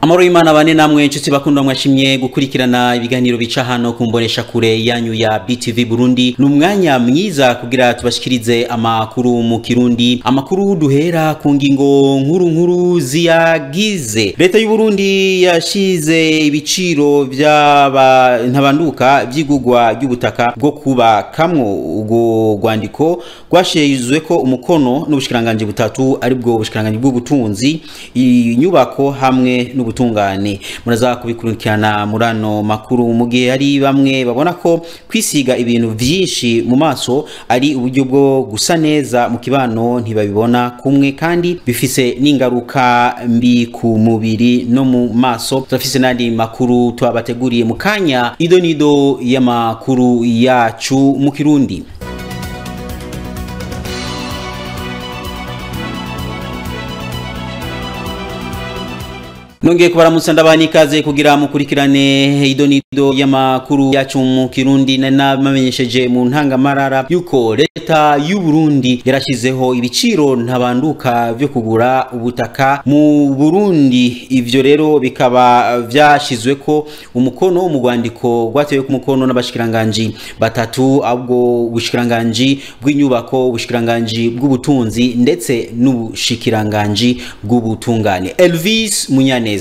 Amaro y'Imana bane namwe nshuti bakundwa mwashimye gukurikirana ibiganiro bica hano kumbonesha kure yanyu ya BTV Burundi. Numwanya mwiza kugira tubashikirize amakuru mu Kirundi. Amakuru duhera ku ngingo nkuru ziyagize. Leta y'u Burundi yashize ibiciro by'abantabanduka by'igugwa ry'ubutaka bwo kuba kamwo ubwo rwandiko rwashizwe ko umukono n'ubushikiranganje butatu ari bwo bushikiranganje bw'ubutunzi, inyubako hamwe n'ubutungane. Muraza kubikurikirana murano makuru mu gihe ari bamwe babona ko kwisiga ibintu vyinshi mu maso ari uburyo bwo gusa neza mu kibano ntibabibona kumwe kandi bifise n'ingaruka mbi ku mubiri no mu maso. Turafise nandi makuru twabateguriye mu kanya idonido y'amakuru yacu mu Kirundi. Nongeye kubaramutsa ndabani ikaze kugira mukurikirane idonido y'amakuru yacu mu Kirundi. Namenyesheje mu ntangamarara yuko leta y'u Burundi yarashizeho ibiciro ntabanduka byo kugura ubutaka mu Burundi. Ivyo rero bikaba vyashizwe ko umukono mu rwandiko rwatewe ku mukono n'abashikiranganje batatu, abwo bushikiranganje bw'inyubako, bushikiranganje bw'ubutunzi ndetse n'ubushikiranganje bw'ubutungane. Elvis Munyane.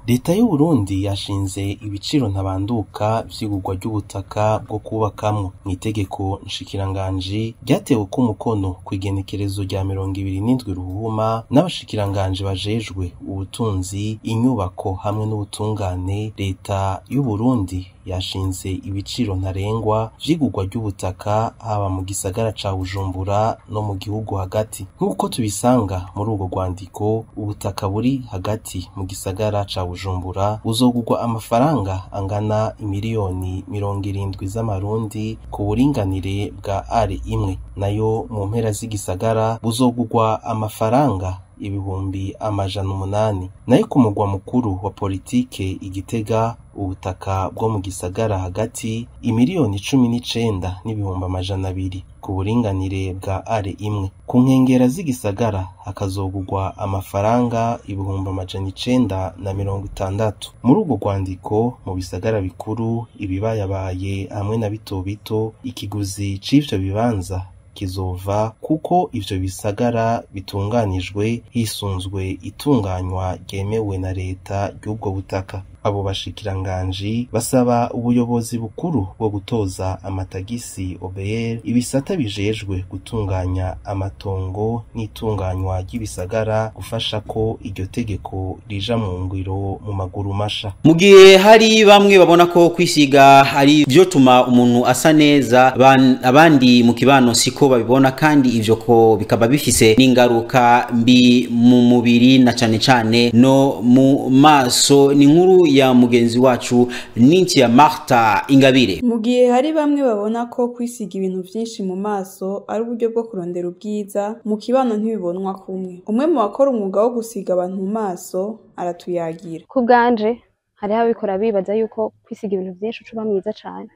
Leta y'u Burundi yashinze ibiciro ntabanduka vy'igurwa ry'ubutaka bwo kubakamwo mu itegeko nshikiranganje ryatewe ku mukono kwigenekerezo rya 27 Ruhuma n'abashikiranganje bajejwe ubutunzi, inyubako hamwe n'ubutungane. Leta y'u Burundi yashinze ibiciro ntarengwa vy'igurwa ry'ubutaka haba mu gisagara ca Bujumbura no mu gihugu hagati. Nk'uko tubisanga muri ubwo rwandiko, ubutaka buri hagati mu gisagara ca Bujumbura buzogurwa amafaranga angana imiliyoni 70 z'amarundi ku buringanire bwa are imwe, nayo mu mpera z'igisagara buzogurwa amafaranga ibihumbi 800, nayo ku mugwa mukuru wa politike Igitega ubutaka bwo mu gisagara hagati imiliyoni 19 n'ibihumbi 200 ku buringanire bwa are imwe. Ku nkengera z'igisagara hakazogurwa amafaranga ibihumbi 960. Muri ubwo rwandiko mu bisagara bikuru, ibibayabaye hamwe na bito bito, ikiguzi c'ivyo bibanza kizova kuko ivyo bisagara bitunganijwe hisunzwe itunganywa ryemewe na leta y'ubwo butaka. Abo bashikiranganje basaba ubuyobozi bukuru bwo gutoza amatagisi OBR, ibisata bijejwe gutunganya amatongo n'itunganywa ry'ibisagara gufasha ko iryo tegeko rija mu ngiro mu maguru masha. Mu gihe hari bamwe babona ko kwisiga ari byo tuma umuntu asa neza, abandi mu kibano siko babibona kandi ivyo ko bikaba bifise n'ingaruka mbi mu mubiri na cane no mu maso. Ni nkuru ya mugenzi wacu Ninti ya Martha Ingabire. Mu gihe hari bamwe babona ko kwisiga ibintu vyinshi mu maso ari uburyo bwo kurondera ubwiza, mu kibano ntibibonwa kumwe. Umwe mu bakora umwuga wo gusiga abantu mu maso aratuyagira. Ku bwanje hari abikora bibaza yuko kwisiga ibintu vyinshi ucuba mwiza cyane.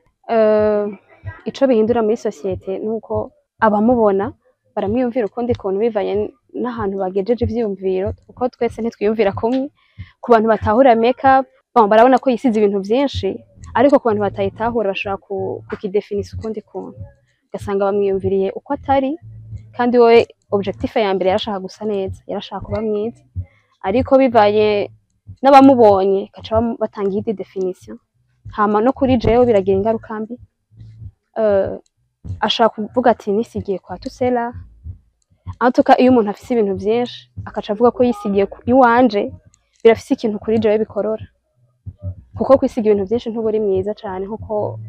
Ico bihindura muri societe nuko abamubona baramwiyumvira ukundi kuntu bivanye n'ahantu bagejeje ivyiyumviro, kuko twese ntitwiyumvira kumwe. Ku bantu batahura makeup barabona ko yisize ibintu vyinshi, ariko ku bantu batayitahura bashobora kukidefinisa ukundi kuntu, ugasanga bamwiyumviriye uko atari, kandi wowe objectif ya mbere yarashaka gusa neza, yarashaka kuba mwiza, ariko bivaye n'abamubonye kaca batanga iyi definition. Hama no kuri jewe biragira ingaruka mbi. Ashaka kuvuga ati nisigiye kwa Tusela, antuka iyo umuntu afise ibintu vyinshi akaca avuga ko yisigiye iwanje, birafise ikintu kuri jewe bikorora, kuko kwisiga ibintu vyinshi ntuburi mwiza cyane nkuko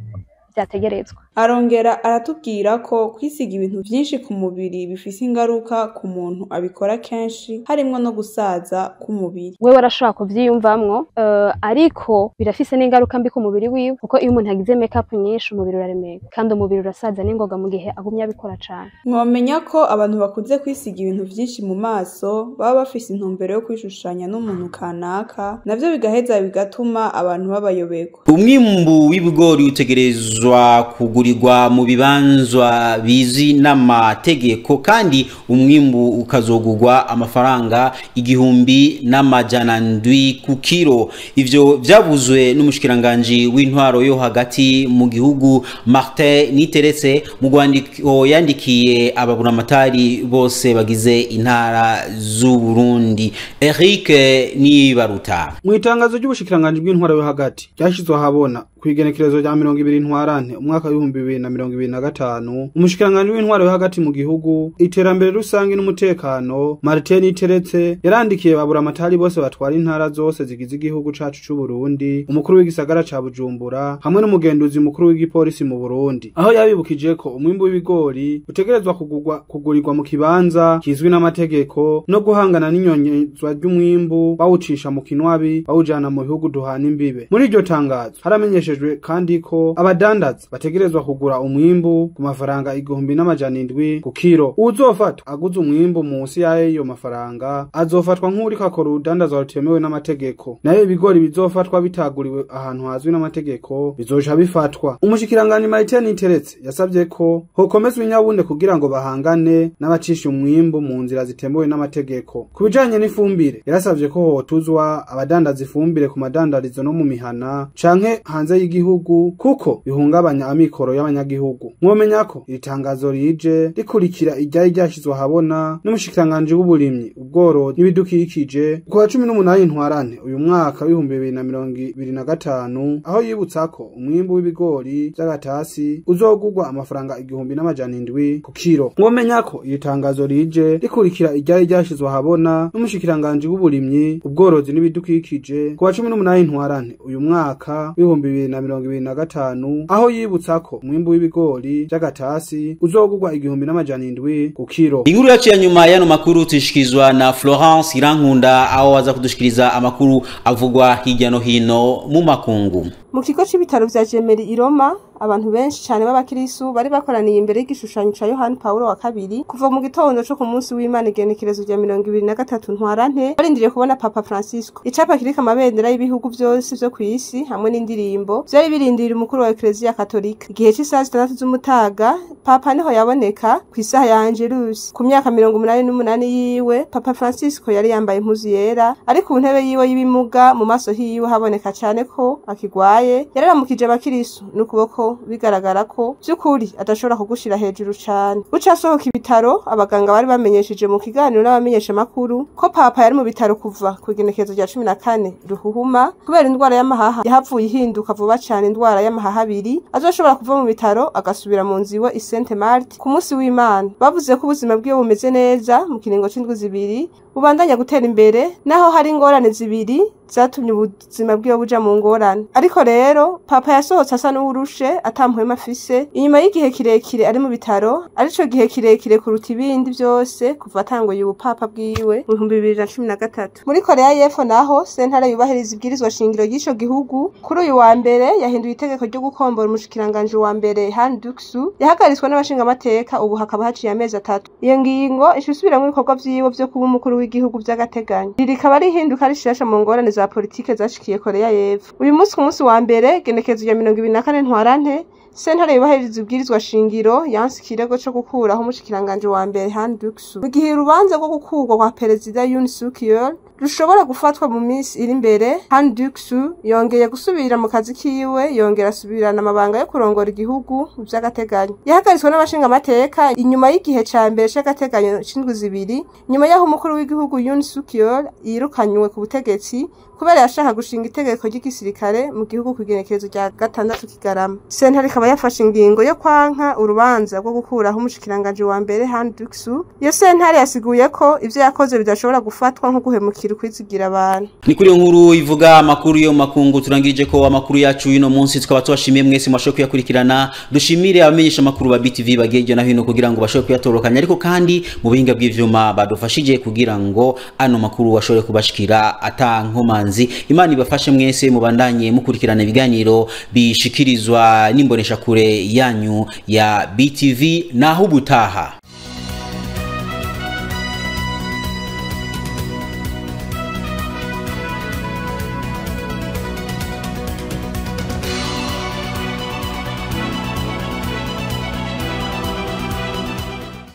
byategerezwa. Arongera aratubwira ko kwisiga ibintu vyinshi ku mubiri bifise ingaruka ku muntu abikora kenshi, harimwo no gusaza k'umubiri. Wewe warashaka kuvyiyumvamwo, ariko birafise n'ingaruka mbi ku mubiri wiwe, kuko iyo umuntu agize makeup nyinshi umubiri uraremeka kandi umubiri urasaza n'ingoga mu gihe agumya abikora cyane. Mwomenya ko abantu bakuze kwisiga ibintu vyinshi mu maso baba bafise intumbero yo kwishushanya n'umuntu kanaka, navyo bigaheza bigatuma abantu babayoberwa. Umwimbu w'ibigori utegerezwa kugura kugurirwa mu bibanzwa bizwi n'amategeko kandi umwimbu ukazogurwa amafaranga 1,700 ku kilo. Ivyo vyavuzwe n'umushikiranganje w'intwaro yo hagati mu gihugu Martin Niteretse mu rwandiko yandikiye ababuramatari bose bagize intara z'u Burundi. Eric Nibaruta mu itangazo ry'ubushikiranganje bw'intwaro yo hagati ryashizwe habona kwigenekerezo rya 20 ntwarante umwaka wa 2025 umushikiranganje w'intwaro yo hagati mu gihugu iterambere rusangi n'umutekano Martin Niteretse yarandikiye ababuramatari bose batwara intara zose zigize igihugu cacu c'u Burundi umukuru w'igisagara ca Bujumbura hamwe n'umugenduzi mukuru w'igipolisi mu Burundi aho yabibukije ko umwimbu w'ibigori utegerezwa kugurirwa mu kibanza kizwi n'amategeko no guhangana n'inyonyezwa ry'umwimbu bawucisha mu kinwabi bawujana mu bihugu duhana imbibe. Muri iryo tangazo haramenyeshejwe kandi ko abadandaza bategerezwa kugura umwimbu ku mafaranga 1,700 ku kilo. Uzofata aguze umwimbu munsi y'ayo mafaranga azofatwa nk'uriko akora urudandazwa rutemewe n'amategeko, nayo ibigori bizofatwa bitaguriwe ahantu hazwi n'amategeko bizoja bifatwa. Umushikiranganje Martin Niteretse yasabye ko hokomezwa inyabunde kugira ngo bahangane n'abacisha umwimbu mu nzira zitemewe n'amategeko. Kubijanye n'ifumbire yarasavye ko hotuzwa abadandaza ifumbire ku madandarizo no mu mihana canke hanze y'igihugu kuko bihungabanya amikoro y'abanyagihugu. Mwomenya ko iri tangazo rije rikurikira iryari ryashizwe habona n'umushikiranganje w'uburimyi ubworozi n'ibidukikije ku wa 18 ntwarante uyu mwaka wa 2025 aho yibutsa ko umwimbu w'ibigori by'agatasi uzogurwa amafaranga 1,700 ku kilo. Mwomenya ko iri tangazo rije rikurikira iryari ryashizwe habona n'umushikiranganje w'uburimyi ubworozi n'ibidukikije ku wa 18 ntwarante uyu mwaka wa 2025 aho yibutsa ko umwimbu w'ibigori by'agatasi uzogurwa 1,700 ku kilo. Inkuru yaciye nyuma y'ano makuru tushikizwa na Florence Irankunda aho waza kudushikiriza amakuru avugwa hirya no hino mu makungu. Mu kigo c'ibitaro vya Jemeri i Roma abantu benshi cyane b'abakirisu bari bakoraniye imbere y'igishushanyo ca Yohani Paulo wa kabiri kuva mu gitondo cyo ku munsi w'Imana igenekerezo rya 23 ntwarante barindiriye kubona Papa Francisco. Icapa kirika amabendera y'ibihugu byose byo kwisi hamwe n'indirimbo byari birindiriye umukuru wa Ecclesia Katolika. Igihe cy'isaha 6 z'umutaga Papa niho yaboneka ku isaha ya Angelus. Ku myaka 88 yiwe Papa Francisco yari yambaye impuzu yera ari ku ntebe yiwe y'ibimuga mu maso hiwe haboneka cyane ko akigwaye. Yararamukije abakirisu n'ukuboko bigaragara ko by'ukuri adashobora kugushira hejuru cyane. Buca sohoka ibitaro abaganga bari bamenyesheje mu kiganiro n'abamenyesha makuru ko Papa yari mu bitaro kuva ku igenekerezo rya 14 ruhuhuma kubera indwara y'amahaha yahavuye ihinduka vuba cyane indwara y'amahaha abiri azoshobora kuva mu bitaro agasubira mu nziwe i Sainte Marthe ku munsi w'Imana. Bavuze ko ubuzima bwiwe bumeze neza mu kiringo c'indwi zibiri bubandanya gutera imbere naho hari ingorane zibiri zatumye ubuzima bwiwe buja mu ngorane. Ariko rero Papa yasohotse asa n'urushe atampwema afise inyuma y'igihe kirekire ari mu bitaro arico gihe kirekire kuruta ibindi byose kuva atanguye ubupapa bwiwe mu 2013. Muri Korea y'Epfo naho sentare yubahiriza ibwirizwa shingiro y'icyo gihugu kuri uyu wa mbere yahinduye itegeko ryo gukombora umushikiranganje wa mbere Han Duck-soo yahagaritswe n'abashinga amateka ubu hakaba haciye amezi 3. Iyo ngingo isubira mu bikorwa vyiwe byo kuba umukuru w'igihugu by'agateganyo. Rikaba rihinduka rishasha mu ngorane za politike zashikiye Korea y'Epfo. Uyu munsi ku munsi wa mbere genekerezo rya 24 ntwarante sentare yubahiriza ibwirizwa shingiro yanse ikirego cyo gukuraho umushikiranganje wa mbere Han Duck-soo. Mu gihe urubanza rwo gukurwa kwa perezida Yoon Suk Yeol rushobora gufatwa mu minsi iri imbere, Han Duck-soo yongeye gusubira mu kazi kiwe yongera asubirana amabanga yo kurongora igihugu by'agateganyo. Yahagaritswe n'abashinga amateka inyuma y'igihe ca mbere c'agateganyo c'indwi zibiri nyuma y'aho umukuru w'igihugu Yoon Suk Yeol yirukanywe ku butegetsi kubera yashaka gushinga itegeko ry'igisirikare mu gihugu kugenekerezo rya 6 Kigarama. Sentare ikaba yafashe ingingo yo kwanka urubanza rwo gukuraho umushikiranganje wa mbere Han Duck-soo. Iyo sentare yasiguye ko ivyo yakoze bidashobora gufatwa nko guhemukira kwizigira abantu. Ni kuri nkuru ivuga amakuru yo makungu turangirije ko amakuru yacu y'ino munsi tukaba twashimiye mwese mwashoboye kuyakurikirana. Dushimire abamenyesha amakuru ba BTV bageje na hino kugira ngo bashobore kuyatorokanya ariko kandi mu bihinga bw'ivyuma badufashije kugira ngo ano makuru washobore kubashikira atankomanzi. Imana ibafashe mwese mubandanye mukurikirana ibiganiro bishikirizwa n'imbonesha kure yanyu ya BTV naho ubutaha.